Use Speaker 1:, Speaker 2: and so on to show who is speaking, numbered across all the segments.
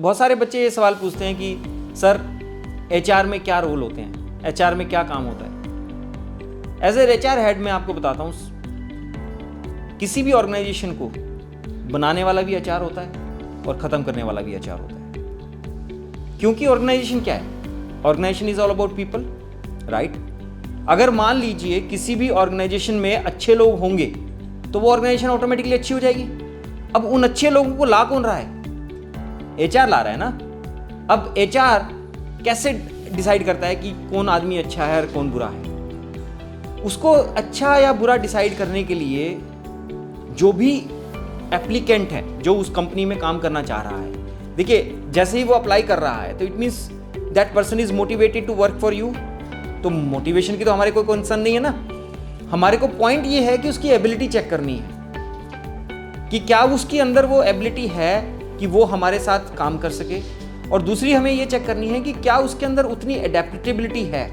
Speaker 1: बहुत सारे बच्चे ये सवाल पूछते हैं कि सर एचआर में क्या रोल होते हैं, एचआर में क्या काम होता है। एज ए एचआर हेड मैं आपको बताता हूँ, किसी भी ऑर्गेनाइजेशन को बनाने वाला भी एचआर होता है और ख़त्म करने वाला भी एचआर होता है। क्योंकि ऑर्गेनाइजेशन क्या है? Organization is all about people, right? अगर मान लीजिए किसी भी ऑर्गेनाइजेशन में अच्छे लोग होंगे तो वो ऑर्गेनाइजेशन ऑटोमेटिकली अच्छी हो जाएगी। अब उन अच्छे लोगों को ला कौन रहा है? एचआर ला रहा है ना। अब एचआर कैसे डिसाइड करता है कि कौन आदमी अच्छा है और कौन बुरा है? उसको अच्छा या बुरा डिसाइड करने के लिए जो भी एप्लीकेंट है, जो उस कंपनी में काम करना चाह रहा है, देखिए जैसे ही वो अप्लाई कर रहा है तो it means that person is motivated to work for you. तो मोटिवेशन की तो हमारे कोई कंसर्न नहीं है ना। हमारे को पॉइंट ये है कि उसकी एबिलिटी चेक करनी है कि क्या उसके अंदर वो एबिलिटी है कि वो हमारे साथ काम कर सके, और दूसरी हमें ये चेक करनी है कि क्या उसके अंदर उतनी एडेप्टेबिलिटी है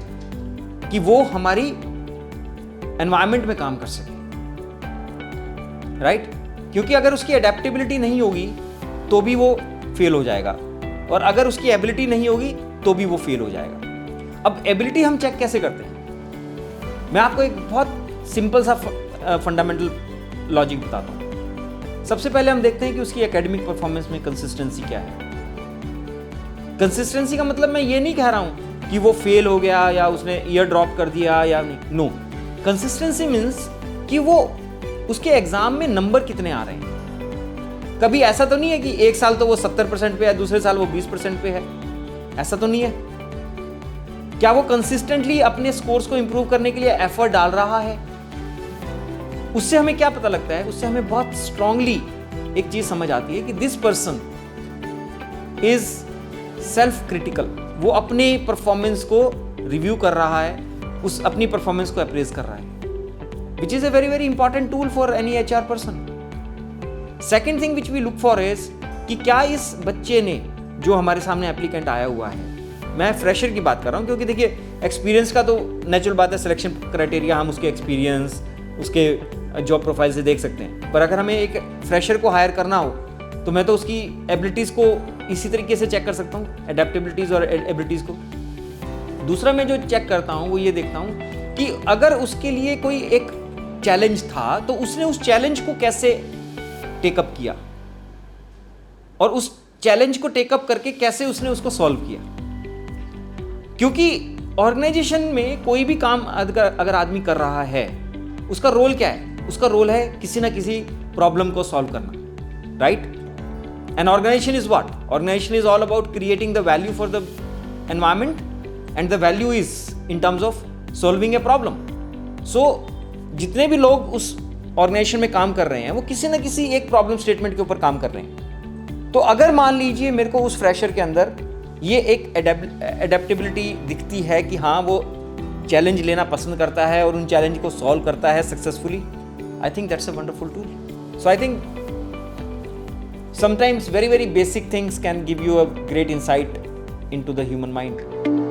Speaker 1: कि वो हमारी एनवायरनमेंट में काम कर सके, राइट? क्योंकि अगर उसकी एडेप्टेबिलिटी नहीं होगी तो भी वो फेल हो जाएगा, और अगर उसकी एबिलिटी नहीं होगी तो भी वो फेल हो जाएगा। अब एबिलिटी हम चेक कैसे करते हैं? मैं आपको एक बहुत सिंपल सा फंडामेंटल लॉजिक बताता हूँ। सबसे पहले हम देखते हैं कि उसकी एकेडमिक परफॉर्मेंस में कंसिस्टेंसी क्या है। कंसिस्टेंसी का मतलब मैं ये नहीं कह रहा हूँ कि वो फेल हो गया या उसने ईयर ड्रॉप कर दिया या नहीं। नो, कंसिस्टेंसी मीन्स कि वो उसके एग्जाम में नंबर कितने आ रहे हैं। कभी ऐसा तो नहीं है कि एक साल तो वो 70% पे है, दूसरे साल वो 20% पे है, ऐसा तो नहीं है। क्या वो कंसिस्टेंटली अपने स्कोर्स को इंप्रूव करने के लिए एफर्ट डाल रहा है? उससे हमें क्या पता लगता है? उससे हमें बहुत स्ट्रांगली एक चीज समझ आती है कि this person is self critical. वो अपने परफॉर्मेंस को रिव्यू कर रहा है, उस अपनी परफॉर्मेंस को अप्रेज कर रहा है, which is a very very important tool for any HR person. Second thing which we look for is कि क्या इस बच्चे ने, जो हमारे सामने एप्लीकेंट आया हुआ है, मैं फ्रेशर की बात कर रहा हूँ क्योंकि देखिए एक्सपीरियंस का तो नेचुरल बात है, सिलेक्शन क्राइटेरिया हम उसके एक्सपीरियंस, उसके जॉब प्रोफाइल से देख सकते हैं। पर अगर हमें एक फ्रेशर को हायर करना हो तो मैं तो उसकी एबिलिटीज़ को इसी तरीके से चेक कर सकता हूँ, एडेप्टेबिलिटीज़ और एबिलिटीज़ को। दूसरा मैं जो चेक करता हूँ वो ये देखता हूँ कि अगर उसके लिए कोई एक चैलेंज था तो उसने उस चैलेंज को कैसे टेकअप किया, और उस चैलेंज को टेकअप करके कैसे उसने उसको सॉल्व किया। क्योंकि ऑर्गेनाइजेशन में कोई भी काम अगर आदमी कर रहा है, उसका रोल क्या है? उसका रोल है किसी ना किसी प्रॉब्लम को सॉल्व करना, right? An organisation is what? Organisation is all about creating the value for the environment, and the value is in terms of solving a problem. So जितने भी लोग उस ऑर्गेनाइजेशन में काम कर रहे हैं वो किसी ना किसी एक प्रॉब्लम स्टेटमेंट के ऊपर काम कर रहे हैं। तो अगर मान लीजिए मेरे को उस फ्रेशर के अंदर ये एक एडेप्टेबिलिटी दिखती है कि हाँ वो चैलेंज लेना पसंद करता है और उन चैलेंज को सॉल्व करता है successfully, I think that's a wonderful tool. So I think sometimes very very basic things can give you a great insight into the human mind.